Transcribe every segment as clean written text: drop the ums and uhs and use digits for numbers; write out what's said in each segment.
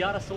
1100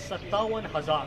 57,000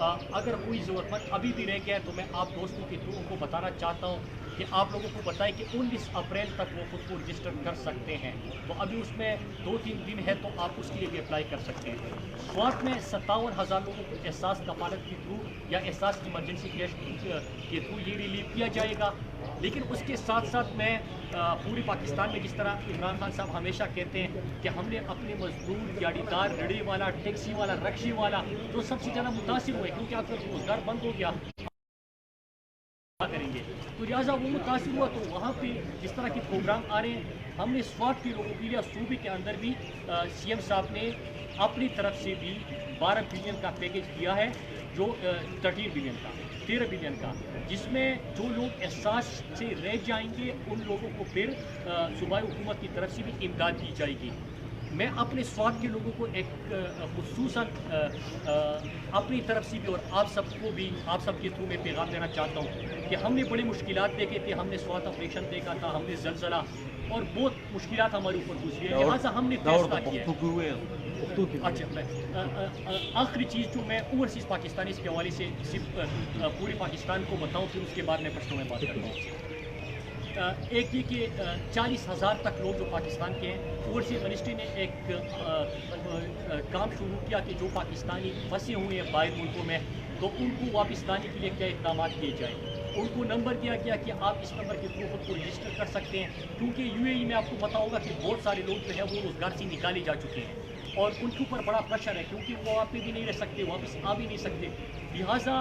اگر کوئی ضرورت مند ابھی بھی رہ گیا ہے تو میں آپ دوستوں کے تھرو ان کو بتانا چاہتا ہوں کہ آپ لوگوں کو بتائیں کہ 19 اپریل تک وہ خود کو رجسٹر کر سکتے ہیں. تو ابھی اس میں 2-3 دن ہے تو آپ اس کے لیے بھی اپلائی کر سکتے ہیں. سوات میں 57,000 لوگوں کو احساس کفالت کے تھرو یا احساس ایمرجنسی کیش کے تھرو یہ ریلیف کیا جائے گا. لیکن اس کے ساتھ ساتھ میں پوری پاکستان میں جس طرح عمران خان صاحب ہمیشہ کہتے ہیں کہ ہم نے اپنے مزدور گاڑی دار ریڑھی والا ٹیکسی والا رکشے والا جو سب سے زیادہ متاثر ہوئے کیونکہ آپ کا روزگار بند ہو گیا کریں گے تو لہٰذا وہ متاثر ہوا. تو وہاں پہ جس طرح کے پروگرام آ رہے ہیں ہم نے سوات کے لوگوں کے لیے صوبے کے اندر بھی سی ایم صاحب نے اپنی طرف سے بھی 12 بلین کا پیکیج دیا ہے جو 13 بلین کا جس میں جو لوگ احساس سے رہ جائیں گے ان لوگوں کو پھر صوبائی حکومت کی طرف سے بھی امداد دی جائے گی. میں اپنے سوات کے لوگوں کو ایک خصوصاً اپنی طرف سے بھی اور آپ سب کو بھی آپ سب کے تھرو میں پیغام دینا چاہتا ہوں کہ ہم نے بڑے مشکلات دیکھے تھے. ہم نے سوات آپریشن دیکھا تھا, ہم نے زلزلہ اور بہت مشکلات ہمارے اوپر گزری ہے. لہٰذا ہم نے فیصلہ کیا. اچھا آخری چیز جو میں اوورسیز پاکستانی کے حوالے سے صرف پورے پاکستان کو بتاؤں پھر اس کے بعد میں پشتو میں بات کرتا ہوں. ایک یہ کہ 40,000 تک لوگ جو پاکستان کے ہیں اوورسیز منسٹری نے ایک کام شروع کیا کہ جو پاکستانی پھنسے ہوئے ہیں باہر ملکوں میں تو ان کو واپس لانے کے لیے کیا اقدامات کیے جائیں. ان کو نمبر دیا گیا کہ آپ اس نمبر کے تھرو خود کو رجسٹر کر سکتے ہیں کیونکہ UAE میں آپ کو پتا ہوگا کہ بہت سارے لوگ جو ہے وہ روزگار سے نکالے جا چکے ہیں اور ان کے اوپر بڑا پریشر ہے کیونکہ وہ وہاں پہ بھی نہیں رہ سکتے, واپس آ بھی نہیں سکتے. لہٰذا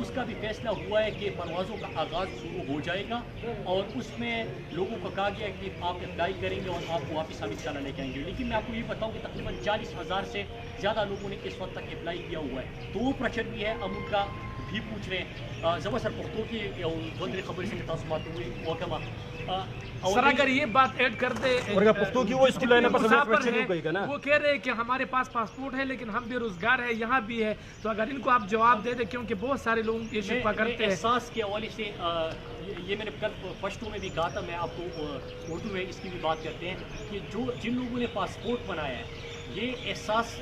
اس کا بھی فیصلہ ہوا ہے کہ پروازوں کا آغاز شروع ہو جائے گا اور اس میں لوگوں کو کہا گیا کہ آپ اپلائی کریں گے اور آپ کو واپس ہم انشاءاللہ لے کے آئیں گے. لیکن میں آپ کو یہ بتاؤں کہ تقریباً 40,000 سے زیادہ لوگوں نے اس وقت تک اپلائی کیا ہوا ہے تو وہ پریشر بھی ہے. ہم ان کا بھی پوچھ رہے ہیں زبر سر پختوں کی بندری خبر سے تعصبات ہوئی محکمہ سر اگر یہ بات ایڈ کر دے وہ کہہ رہے ہیں کہ ہمارے پاس پاسپورٹ ہے لیکن ہم بے روزگار ہے یہاں بھی ہے تو اگر ان کو آپ جواب دے دیں کیونکہ بہت سارے لوگ یہ شکوہ کرتے ہیں. احساس کے حوالے سے یہ میں نے کل پشتو میں بھی کہا تھا, میں آپ کو اردو میں اس کی بھی بات کرتے ہیں کہ جن لوگوں نے پاسپورٹ بنایا ہے یہ احساس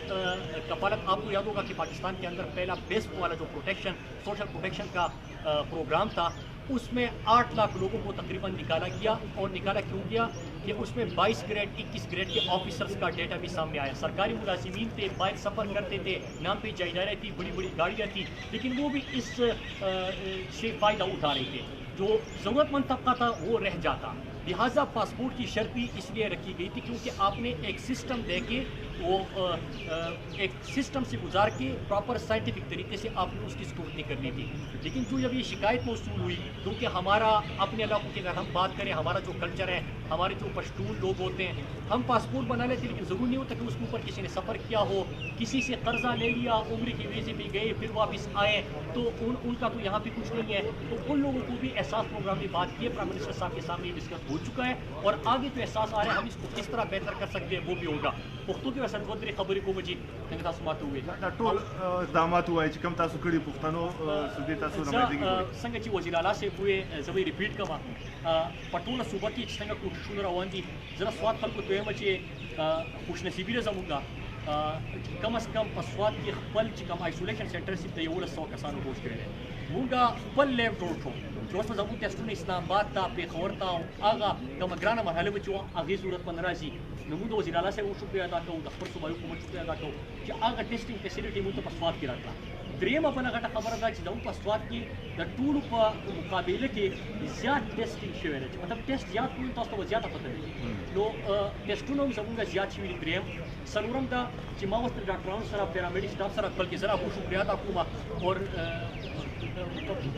کفالت آپ کو یاد ہوگا کہ پاکستان کے اندر پہلا بیسٹ والا جو پروٹیکشن سوشل پروٹیکشن کا پروگرام تھا اس میں 8 لاکھ لوگوں کو تقریباً نکالا گیا. اور نکالا کیوں گیا کہ اس میں 22 گریڈ 21 گریڈ کے آفیسرز کا ڈیٹا بھی سامنے آیا. سرکاری ملازمین تھے, باہر سفر کرتے تھے, نام پہ جائیدادیں تھی, بڑی بڑی گاڑیاں تھیں لیکن وہ بھی اس سے فائدہ اٹھا رہے تھے. جو ضرورت مند طبقہ تھا وہ رہ جاتا. لہٰذا پاسپورٹ کی شرط بھی اس لیے رکھی گئی تھی کیونکہ آپ نے ایک سسٹم دے کے وہ ایک سسٹم سے گزار کے پراپر سائنٹیفک طریقے سے آپ نے اس کی اسکروٹنی کرنی تھی. لیکن جو جب یہ شکایت موصول ہوئی کیونکہ ہمارا اپنے علاقوں کی اگر ہم بات کریں ہمارا جو کلچر ہے ہمارے جو پشتون لوگ ہوتے ہیں ہم پاسپورٹ بنا لیتے لیکن ضرور نہیں ہوتا کہ اس کے اوپر کسی نے سفر کیا ہو, کسی سے قرضہ لے لیا, عمرے کی وجہ سے بھی گئے پھر واپس آئے تو ان کا تو یہاں پہ کچھ نہیں ہے. تو ان لوگوں کو بھی احساس پروگرام میں بات کی ہے, پرائم منسٹر صاحب کے سامنے ڈسکس ہو چکا ہے اور آگے جو احساس آ رہا ہے ہم اس کو کس طرح بہتر کر سکتے ہیں وہ بھی ہوگا. پختو کی وسط ودری خبریں کو مجھے تاسمات ہوئے ټول اقدامات وایي چې کوم تاسو کړي پښتنو سدي تاسو رمایدګي کوي څنګه چې وزیر اعلی صاحب وې زه به ریپیټ کوم په ټوله صوبه کې چې څنګه کوښښونه روان دي زه سوات خلکو ته وایم چې خوشنصیبي ده زموږ کم از کم په سوات کې خپل چې کوم آیسولیشن سینټر سي د 1100 کسانو کوښښ کړی دی. موږ خپل لیب جوړ کړو چې اوس به زموږ ټیسټونه اسلام آباد ته پېښور ته او هغه کومه ګرانه مرحله به چې هغې ضرورتمند راځي نو موږ د وزیر اعلی صاحب شکریه ادا کوو, د خپل صوبایي حکومت شکریه ادا کوو چې هغه ټیسټینګ فیسیلیټي موږ ته په سوات کې راکړه. درېیمه بله غټه خبره ده چې زموږ په سوات کې د ټولو په مقابله کې زیات ټیسټینګ شوی دی چې مطلب ټیسټ زیات کوي تاسو ته به زیاته پته وي نو ټیسټونه هم زموږ زیات شوي دي. درېیم څلورم دا چې ما اوس د ډاکټرانو سره پیرامیډیک سټاف سره بلکې زه راپور شکریه ادا کوم اور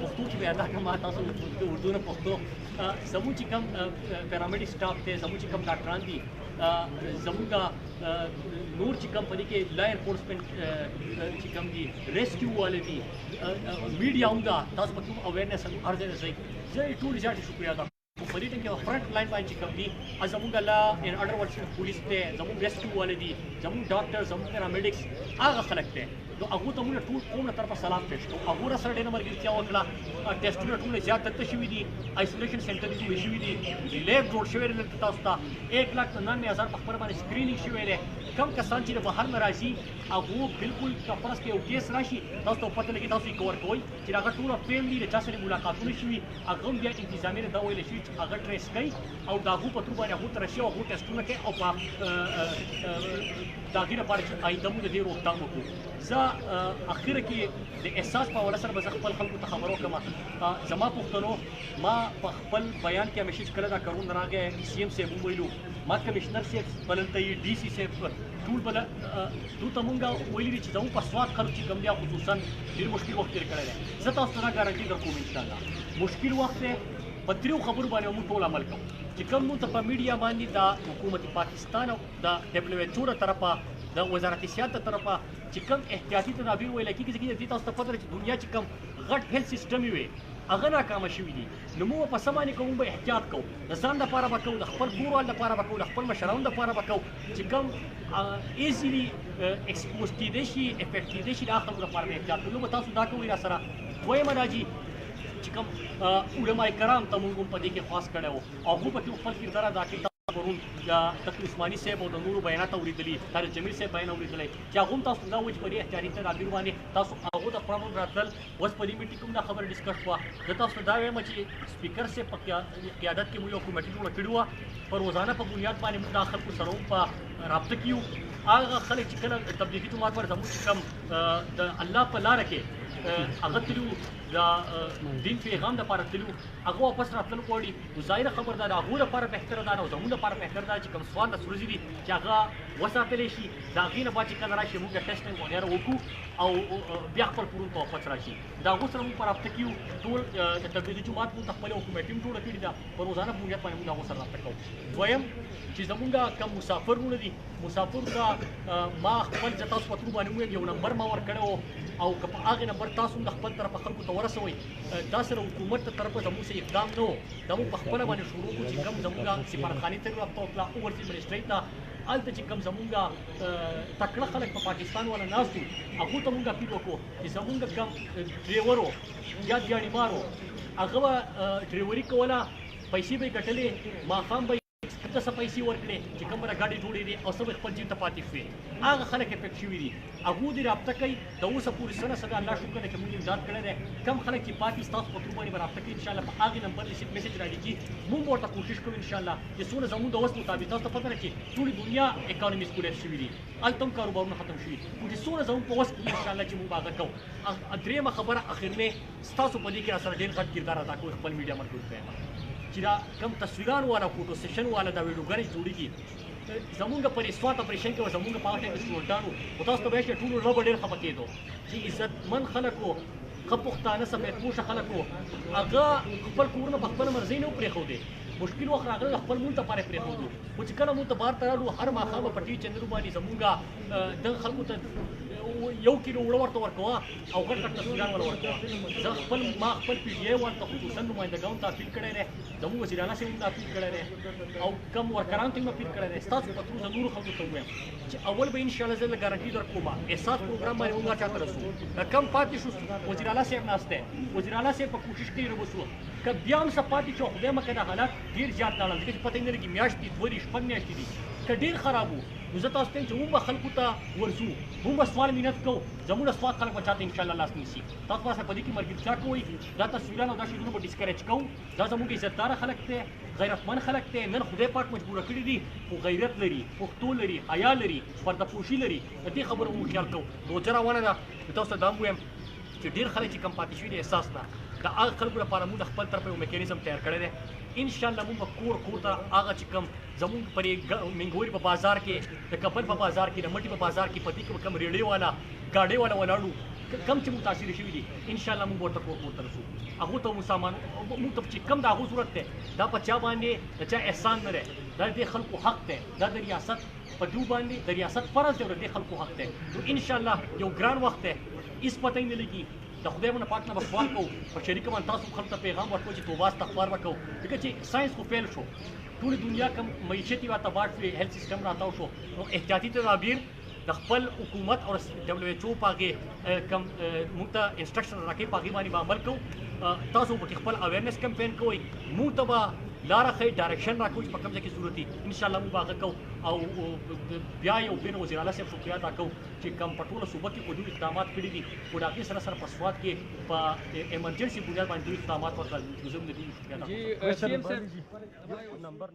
پښتو کې به ادا کوم تاسو د اردو نه پښتو زموږ چې کوم پیرامیډیک سټاف دی زموږ چې کوم ډاکټران دي زموږ نور چې کوم په دې کې لا انفورسمنٹ چې کوم دي ریسکیو والے دي میډیا هم ده تاسو په کوم اویرنس هم هر ځای ځای زه یې ټول زیات شکریه ادا کوم په دې ټیم کې فرنٹ لاین باندې چې کوم دي زموږ لا ان اډر ورشن پولیس ته زموږ ریسکیو والے دي زموږ ډاکټر زموږ پیرامیډکس هغه خلک ته نو هغو ته موږ ټول قوم له طرفه سلام پېښ کوو. هغو راسره ډېره ملګرتیا وکړه، ټېسټونه ټول زیات دلته شوي دي، آیسولیشن سینټرونه جوړ شوي دي، لیب جوړ شوی دی دلته تاسو ته 1,99,000 په خپله باندې سکرینینګ شوی دی. کم کسان چې د بهر نه راځي هغو بالکل که فرض کړئ یو کیس راشي تاسو ته پته لګي تاسو یې کور کوئ چې هغه ټوله فیملي د چا سره ملاقاتونه شوي هغه هم بیا انتظامیه دا ویلی شوي چې هغه ټریس کوي او د هغو په تور باندې هغو ته راشي او هغو ټېسټونه کوي او په د هغې لپاره چې آینده مو د دې روکتام وکړو. زه اخره کې د احساس په حواله سره به زه خپل خلکو ته خبر وکړم. زما پښتنو ما په خپل بیان کې همیشه چې کله دا کروند راغی سی ایم صاحب وویلو ما کمشنر صاحب بللته یې ډي سی صاحب ټول بله دو ته مونږ ویلي دي چې زموږ په سوات خلک چې کوم دی خصوصا ډېر مشکل وخت تېر کړی دی. زه تاسو ته دا ګارنټي در کوم انشاءالله مشکل وخت دی په دریو خبرو باندې موږ ټول عمل کوو چې کوم موږ ته په میډیا باندې د حکومت پاکستان او د WHO له طرفه د وزارت صحت له طرفه چې کوم احتیاطي تدابیر ویل کېږي ځکه چې تاسو ته پته ده چې دنیا چې کوم غټ هیلث سیسټم وي هغه ناکامه شوي دي. نو موږ په څه باندې کوو به احتیاط کوو، د ځان دپاره به کوو، د خپل کوروال دپاره به کوو، د خپل مشرانو دپاره به کوو چې کوم ایزیلي ایکسپوز کېدی شي افیکټ کېدی شي د هغه خلکو دپاره به احتیاط کوو. نو به تاسو دا کوئ را سره. دویمه دا چې کوم علما کرام ته موږ هم په دې کې خاص کړی وو او هغو پکې خپل کردار ادا کړي. پرون تقي عثماني صاحب او د نورو بیانات اورېدلي، طارق جمیل صاحب بیان اورېدلی چې هغو هم تاسو دا وایي چې په دې احتیاطي تدابیر باندې تاسو هغو ته پرامن راتلل. اوس په دې میټینګ کې هم دا خبره ډسکس شوه. زه تاسو ته دا وایم چې سپیکر صاحب په قیادت کې موږ یو کمیټي جوړه کړې وه په روزانه په بنیاد باندې موږ دا خلکو سره هم په رابطه کې یو. هغه خلک چې کله تبلیغي جماعت پر زموږ چې کوم د الله په لاره کې هغه تلو د دین پیغام دپاره تلو هغه واپس راتلل غواړي. نو ظاهره خبر ده د هغو لپاره بهتره ده او زموږ لپاره بهتره ده چې کوم سوال د ورځې دي چې هغه وساتلی شي د هغې نه بعد چې کله راشي موږ ټېسټنګ وغیره وکړو او بیا خپل کورونو ته واپس راشي. د هغو سره موږ په رابطه کې یو. ټول د تبلیغي جماعت موږ ته خپله یو کمیټي هم جوړه کړې ده په روزانه بنیاد باندې موږ د هغو سره رابطه کوو. دویم چې زمونږ کوم مسافرونه دي مسافر ته ما خپل زه تاسو په ترو باندې ووایم یو نمبر ما ورکړی و او که په هغې نمبر تاسو هم د خپل طرفه خلکو ته ورسوئ. دا سره حکومت ته طرفه زموږ څه اقدام نه و، دا موږ په خپله باندې شروع کړو چې کوم زموږ سفارتخانې ته رابطه وکړه اوورسیز منسټرۍ ته هلته چې کوم زمونږ تکړه خلک په پاکستان والا ناست وو هغو ته موږ اپیل وکړو چې زمونږ کوم ډریور و یا دیاړیمار و هغه به ډریوري کوله، پیسې به یې ګټلې، ماښام به ته څه پیسې ورکړې چې کومه ګاډي جوړې دي او څه به خپل جیب ته پاتې شوې. هغه خلک افیکټ شوي دي، هغو دې رابطه کوي. د اوسه پورې سره سره الله شکر دی چې موږ امداد کړی دی. کم خلک چې پاتې ستاسو په ترو باندې به رابطه کوي انشاءالله په هغې نمبر میسج رالیږي موږ به ورته کوشش کوو انشاءالله چې څومره زموږ د وس مطابق. تاسو ته پته ده چې ټولې دنیا اکانومیز کولیپس شوي دي، هلته هم کاروبارونه ختم شوي خو چې څومره زموږ په وس کې انشاءالله چې موږ به هغه کوو. درېیمه خبره اخرنۍ ستاسو په دې کې را سره ډېر غټ کردار ادا کوئ خپل میډیا ملګرو ته چې دا کم تصویران والا فوټو سیشن والا دا ویډیوګانې جوړېږي زمونږ پر سوات اپریشن کې زمونږ په هغه ټایم کې سټوډنټانو خو تاسو ته به وایي چې ټولو ربه ډېر خفه کېدو چې عزتمند خلک وو، ښه پښتانه سفید پوشه خلک وو، هغه خپل کورونه په خپله مرضۍ نه و پرېښودی. مشکل وخت راغلی خپل مونږ ته پاره پرېښودو خو چې کله مونږ ته بهر ته رالو هر ماښام به په ټي وي چینلو باندې زمونږ دغه خلکو ته 1 کیلو وړه ورته ورکوه او غټ غټ تصویران ورته ورکوه. زه ما خپل پي ټي آی ورته خصوصا نمایندګانو ته اپیل کړی دی، زموږ وزیر اعلی صاحب ته اپیل کړی دی او کم ورکرانو ته هم اپیل کړی دی. ستاسو په ترو زه نورو خلکو ته ووایم چې اول به انشاءالله زه ګارنټي درکوم احساس پروګرام باندې موږ چاته رسو. کم پاتې شو وزیر اعلی صاحب ناست دی، وزیر اعلی صاحب په کوشش کوي راوسو که بیا هم څه پاتې شو خدای مکړه د حالات ډېر زیات لاړل ځکه چې پته یې نه لګي میاشت دي 2 دي 6 میاشتې دي که ډېر خراب وو نو زه تاسو ته وایم چې موږ به خلکو ته ورځو، موږ به سوال مینت کوو، زموږ سوال خلک به چاته انشاءالله لاس نیسي. تاسو به په دې کې ملګرتیا کوئ، دا تصویران او دا شیدونه به ډسکریج کوو. دا زموږ عزتداره خلک دی، غیرتمند خلک دی، نن خدای پاک مجبوره کړي دي خو غیرت لري، پښتو لري، حیا لري، پردهپوشي لري. د دې خبرو موږ خیال کوو. روجه روانه ده تاسو ته دا هم ووایم چې ډېر خلک چې کم پاتې شوي دي احساس نه د هغه خلکو لپاره موږ د خپل طرفه یو میکانیزم تیار کړی دی. انشاءالله موږ به کور کور ته هغه چې کوم زموږ پرې منګوري په بازار کې د کابل په بازار کې د مټي په بازار کې په دې کې به کم ریډۍ والا ګاډۍ والا ولاړو کم چې متاثر شوي دي انشاءالله موږ ورته کور کور ته رسو. هغو ته مو سامان موږ ته چې کم د هغو ضرورت دی دا په چا باندې د چا احسان نه دی، دا د دې خلکو حق دی، دا د ریاست په دو باندې د ریاست فرض دی او د دې خلکو حق دی. نو انشاءالله یو ګران وخت دی، هېڅ پته یې نه لګي. د خدای نه پاک نه به سوال کوو په شریکه باندې تاسو خلکو ته پیغام ورکوو چې توبه استغفار وکړو ځکه چې ساینس خو فیل شو، ټولې دنیا کوم معیشت یې ورته باټ شوې، هیلث سیسټم راتاو شو. نو احتیاطي تدابیر د خپل حکومت او WHO پاګه کم موږ ته انسټرکشن راکې پاګې باندې به عمل کوو تاسو په خپل اویرنس کمپین کوئ موږ ته به لاره ښه ډایرکشن راکوي چې په کوم ځای کې ضرورت دي ان شاء الله موږ به هغه کوو او بیا یو بین وزیر اعلی صاحب شکریه ادا کوو چې کوم په ټوله صوبه کې حدود اقدامات کړي دي خو د هغې سره سره په سوات کې په ایمرجنسي بنیاد باندې اقدامات وکړل زه هم د دې شکریه ادا کوم. جی سی ایم صاحب نمبر